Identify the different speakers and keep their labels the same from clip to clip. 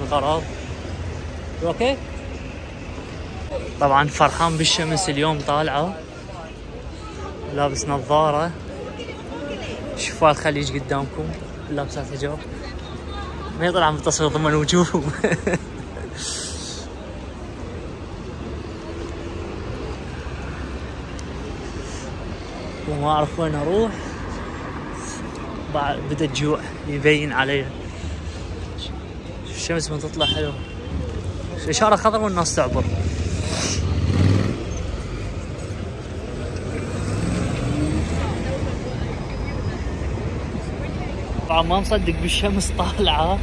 Speaker 1: الغراض. اوكي. طبعا فرحان بالشمس اليوم طالعه، لابس نظاره، شفاء الخليج قدامكم، لابسات حجاب، ما يطلع متصل ضمن وجوههم. وما اعرف وين اروح، بدأ الجوع يبين علي. الشمس من تطلع حلو، اشاره خضراء والناس تعبر. طبعا ما مصدق بالشمس طالعه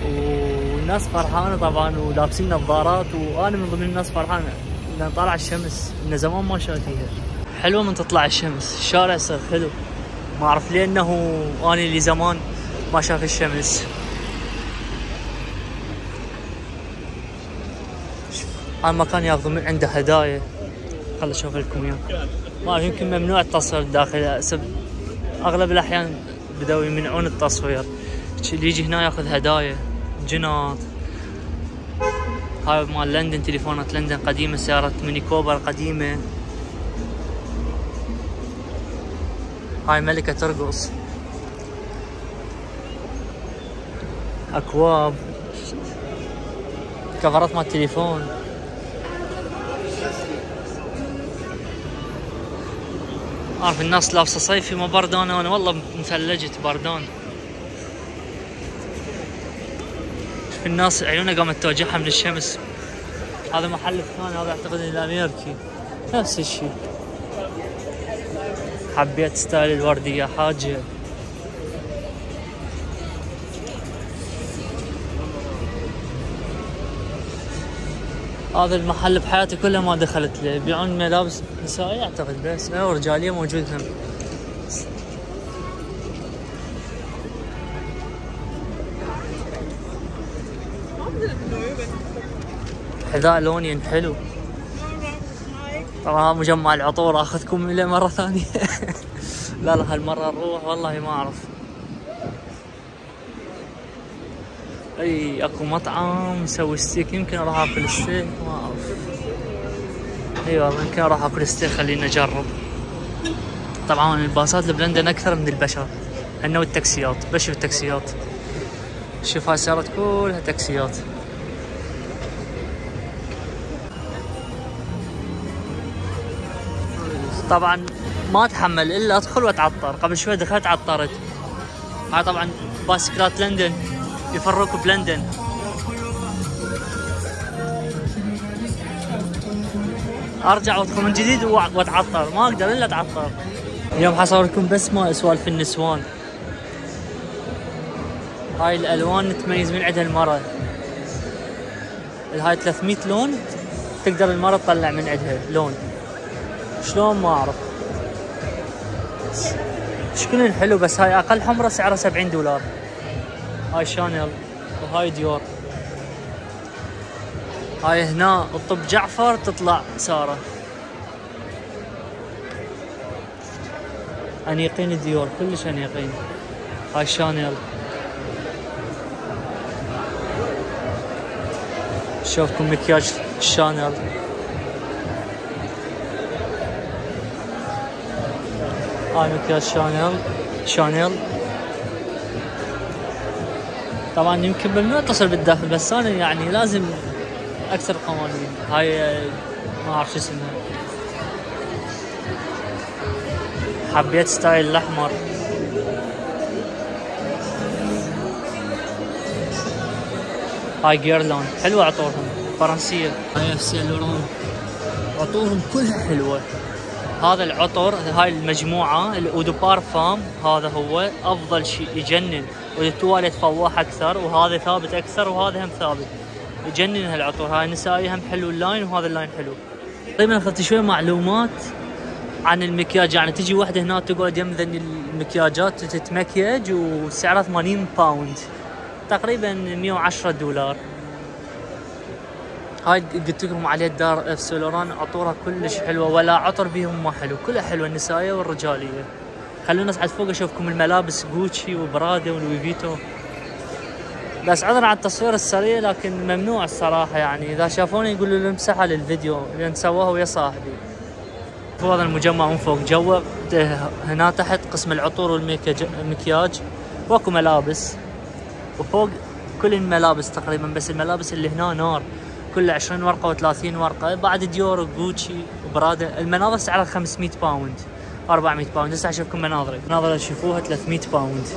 Speaker 1: والناس فرحانه طبعا ولابسين نظارات، وانا من ضمن الناس فرحانه لان طالع الشمس، من زمان ما شايفيها. حلوه من تطلع الشمس، الشارع يصير حلو. ما اعرف ليه انه انا اللي زمان ما شاف الشمس. هذا مكان ياخذوا من عنده هدايا، خل اشوف لكم اياه. ما اعرف يمكن ممنوع التصوير داخل، اغلب الاحيان بدأوا يمنعون التصوير. اللي يجي هنا ياخذ هدايا، جنط. هاي مال لندن، تليفونات لندن قديمة، سيارة ميني كوبر قديمة. هاي ملكة ترقص. اكواب، كفرات مال التليفون. عارف الناس لابسه صيفي ما بردان، انا والله مثلجت بردان. شوف الناس عيونها قامت توجعها من الشمس. هذا محل ثاني، هذا اعتقد الامريكي، نفس الشيء. حبيت ستايل الوردية حاجة. هذا المحل بحياتي كلها ما دخلت له، يبيعون ملابس نسائية اعتقد بس، ورجالية موجود هم. حذاء لونين حلو. طبعا مجمع العطور، اخذكم له مرة ثانية. لا هالمرة نروح والله ما اعرف. اي اكو مطعم مسوي ستيك، يمكن اروح اكل ستيك، ما اعرف. اي والله يمكن اروح اكل ستيك، خلينا نجرب. طبعا الباصات بلندن اكثر من البشر، انه والتاكسيات، بشوف التاكسيات. شوف هاي السيارات كلها تاكسيات. طبعا ما اتحمل الا ادخل واتعطر، قبل شوي دخلت عطرت. هاي طبعا باسكلات لندن، يفرقوا بلندن. ارجع وادخل من جديد واتعطر، ما اقدر الا اتعطر. اليوم حصور لكم بس ما سوالف النسوان. هاي الالوان نتميز من عندها المرة. هاي 300 لون، تقدر المرة تطلع من عندها لون. شلون ما اعرف. شكلن حلو، بس هاي اقل حمرة سعرها $70. هاي شانيل وهاي ديور. هاي هنا الطب جعفر تطلع سارة. انيقين ديور، كلش انيقين. هاي شانيل. شوفكم مكياج شانيل. هاي مكياج شانيل. طبعا يمكن ممنوع اتصل بالداخل، بس انا يعني لازم اكثر قوانين. هاي ما اعرف شو اسمها. حبيت ستايل الاحمر. هاي جيرلاند، حلوة عطورهم، فرنسية. هاي اف سي لوران، عطورهم كلها حلوة. هذا العطر، هاي المجموعة الأودو بارفام، هذا هو أفضل شيء، يجنن. والتواليت فواح أكثر، وهذا ثابت أكثر، وهذا هم ثابت، يجنن هالعطر. هاي النسائي هم حلو اللاين، وهذا اللاين حلو. طيب أخذت شوية معلومات عن المكياج. يعني تجي وحدة هنا تقعد يمذن المكياجات تتمكيج، وسعرها 80 باوند، تقريبا $110. هاي قلت لكم عليه دار اف سي لوران، عطورها كلش حلوه، ولا عطر بيهم ما حلو، كلها حلوه، النسائيه والرجاليه. خلونا نصعد فوق اشوفكم الملابس، جوتشي وبرادا ولوي فيتو. بس عذرا على التصوير السريع، لكن ممنوع الصراحة. يعني إذا شافوني يقولوا لي امسحها للفيديو لأن سووها ويا صاحبي. هذا المجمع من فوق جوا، هنا تحت قسم العطور والمكياج، واكو ملابس، وفوق كل الملابس تقريبا، بس الملابس اللي هنا نار، كل 20 ورقة و30 ورقة. بعد ديور وغوتشي وبرادا. المناظر سعرها 500 باوند 400 باوند. هسه اشوفكم مناظري. مناظر تشوفوها 300 باوند.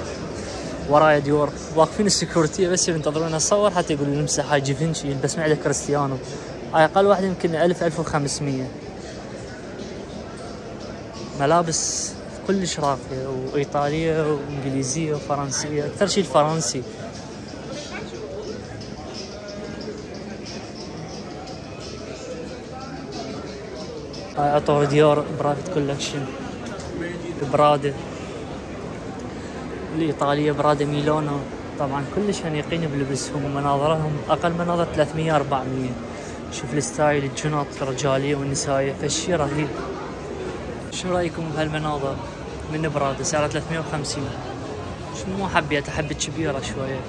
Speaker 1: ورايا ديور واقفين السكيورتي بس ينتظرون اصور حتى يقولوا نمسح. هاي جيفنشي يلبس معده كريستيانو، هاي اقل واحدة يمكن 1000-1500. ملابس كلش راقية، وايطالية وانجليزية وفرنسية، اكثر شيء الفرنسي. هاي عطور ديور برايفت كولكشن، برادا الإيطالية، برادا ميلانو. طبعا كلش انيقين بلبسهم، ومناظرهم أقل مناظر 300-400. شوف الستايل، الجنط الرجالية والنسائية، فالشي رهيب. شو رأيكم بهالمناظر من برادا؟ سعرها 350. شو مو حبيت، حبت كبيرة شوية.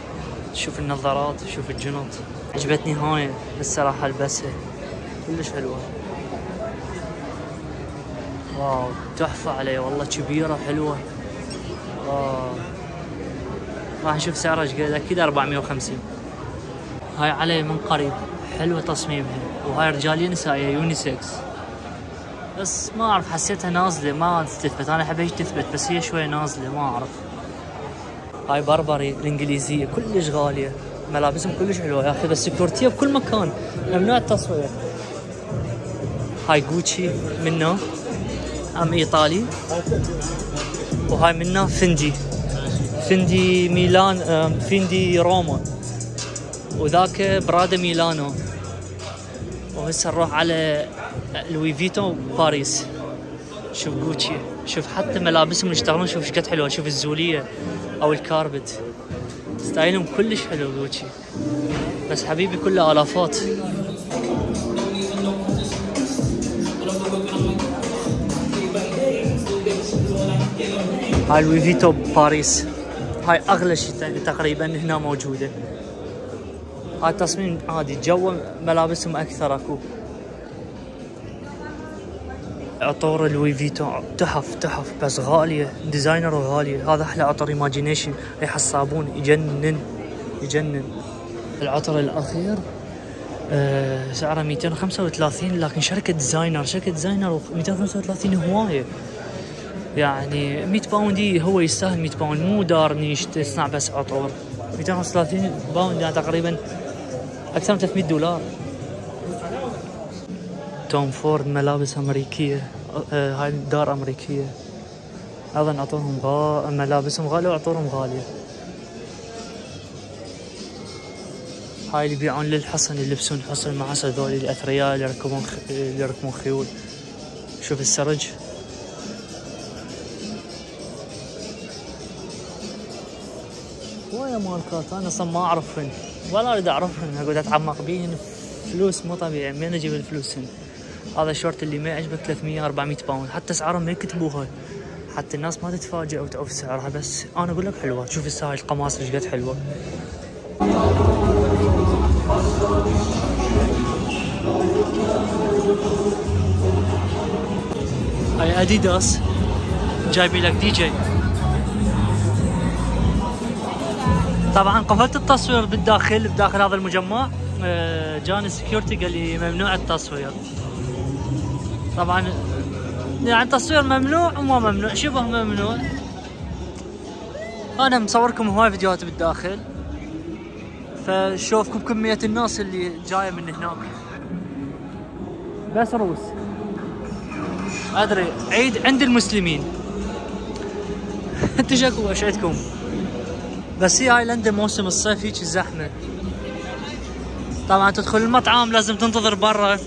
Speaker 1: شوف النظارات، شوف الجنط، عجبتني هاي الصراحة البسها كلش حلوة. واو تحفة عليه والله، كبيرة حلوة. واو راح نشوف سعرها ايش قد، اكيد 450. هاي عليه من قريب، حلوة تصميمها، وهاي رجالية نسائية يونيسكس، بس ما اعرف حسيتها نازلة ما تثبت. انا احب هيك تثبت، بس هي شوي نازلة ما اعرف. هاي بربري الانجليزية كلش غالية، ملابسهم كلش حلوة يا اخي، بس سكيورتية بكل مكان، ممنوع التصوير. هاي غوتشي منه ايطالي، وهاي منه فندي ميلان، فندي روما، وذاك برادا ميلانو. وهسه نروح على لوي فيتو باريس. شوف غوتشي، شوف حتى ملابسهم اللي يشتغلون، شوف ايش قد حلوه. شوف الزوليه او الكاربت، ستايلهم كلش حلو غوتشي، بس حبيبي كله الافات. هاي لوي فيتو باريس، هاي اغلى شيء تقريبا هنا موجوده. هاي تصميم عادي، جوا ملابسهم اكثر اكو. عطور لوي فيتو تحف بس غاليه، ديزاينر وغاليه. هذا احلى عطر ايماجينيشن، ريحه الصابون يجنن. العطر الاخير سعره 235، لكن شركه ديزاينر 235 هوايه. يعني 100 باوند هو يستاهل 100 باوند، مو دار نيش تصنع بس عطور. 235 باوند يعني تقريبا اكثر من $300. توم فورد ملابس امريكيه، هاي دار امريكيه، ايضا عطورهم ملابسهم غاليه وعطورهم غاليه. هاي اللي يبيعون للحصن، يلبسون حصن مع هذول الاثرياء اللي يركبون خيول. شوف السرج، ويا ماركات انا اصلا ما اعرفهن ولا اريد اعرفهن، اقعد اتعمق بيهن فلوس مو طبيعي. منين اجيب الفلوس هن؟ هذا الشورت اللي ما يعجبك 300-400 باوند، حتى اسعارهم ما يكتبوها حتى الناس ما تتفاجئ وتعوف سعرها، بس انا اقول لك حلوه. شوف الساعه القماص ايش قد حلوه. هاي اديداس جايبين لك دي جي. طبعا قفلت التصوير بداخل هذا المجمع، جاني السكيورتي قال لي ممنوع التصوير. طبعا يعني التصوير ممنوع وما ممنوع، شبه ممنوع. انا مصوركم هواي فيديوهات بالداخل، فشوفكم كمية الناس اللي جاية من هناك. بس روس ادري عيد عند المسلمين. انتو شكو ايش عندكم؟ بس هي هاي لندن موسم الصيف هيك زحمة. طبعا تدخل المطعم لازم تنتظر برا،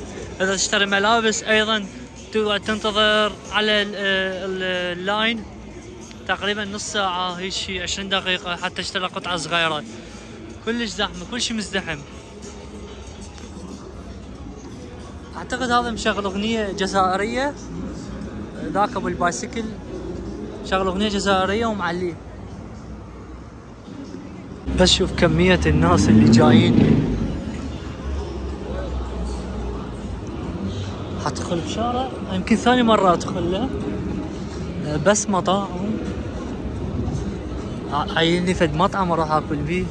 Speaker 1: اذا تشتري ملابس ايضا تقعد تنتظر على اللاين تقريبا نص ساعة، هيك شي 20 دقيقة حتى تشتري قطعة صغيرة. كلش زحمة، كل شي مزدحم. اعتقد هذا مشغل اغنية جزائرية، ذاك ابو البايسكل شغل اغنية جزائرية ومعليه. بس شوف كمية الناس اللي جايين. حدخل بشارع يمكن ثاني مرة ادخل له، بس مطاعم. عايلني فد مطعم اروح اكل بيه.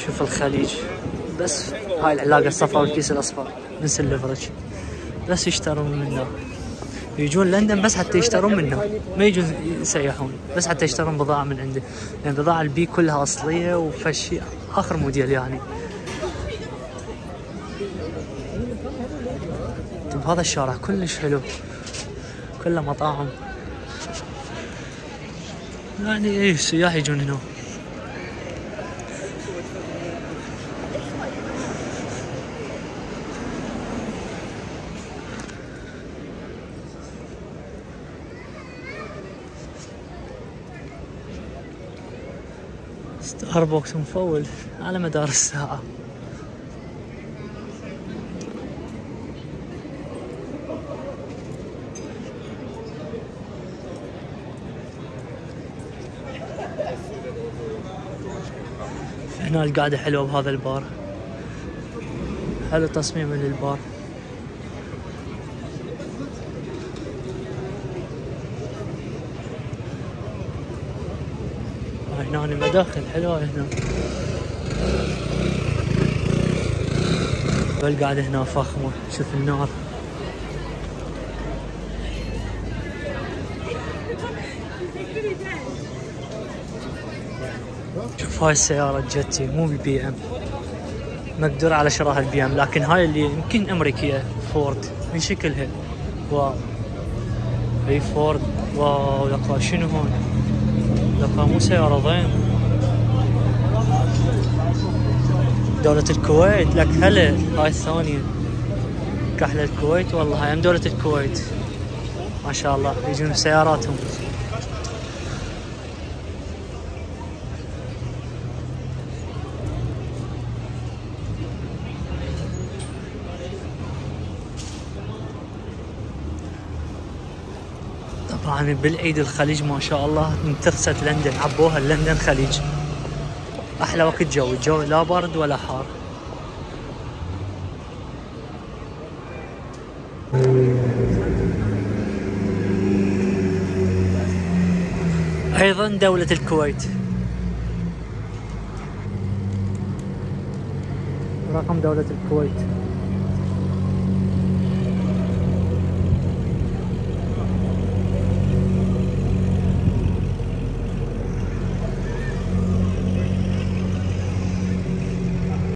Speaker 1: شوف الخليج، بس هاي العلاقة الصفراء والكيس الاصفر من سلفرج، بس يشترون منه. يجون لندن بس حتى يشترون منه، ما يجون يسيحون، بس حتى يشترون بضاعة من عنده، يعني بضاعة البي كلها أصلية وفشي آخر موديل يعني. طيب هذا الشارع كلش حلو، كله مطاعم، يعني ايه السياح يجون هنا. ستاربكس مفول على مدار الساعة. هنا القعدة حلوة بهذا البار، حلو تصميم للبار. هنا مداخل حلوة هنا. والقعدة هنا فخمة، شوف النار. شوف هاي السيارة جتي مو بالبي ام، مقدور على شراها البي ام، لكن هاي اللي يمكن امريكية فورد من شكلها. واو هي فورد، واو لقا شنو هون، لقا مو سيارة ضيم. دولة الكويت لك هلا، هاي الثانية كحلة الكويت، والله هاي دولة الكويت ما شاء الله يجون بسياراتهم. طبعا بالعيد الخليج ما شاء الله انترست لندن، عبوها لندن خليج. احلى وقت الجو لا برد ولا حار. ايضا دولة الكويت، رقم دولة الكويت.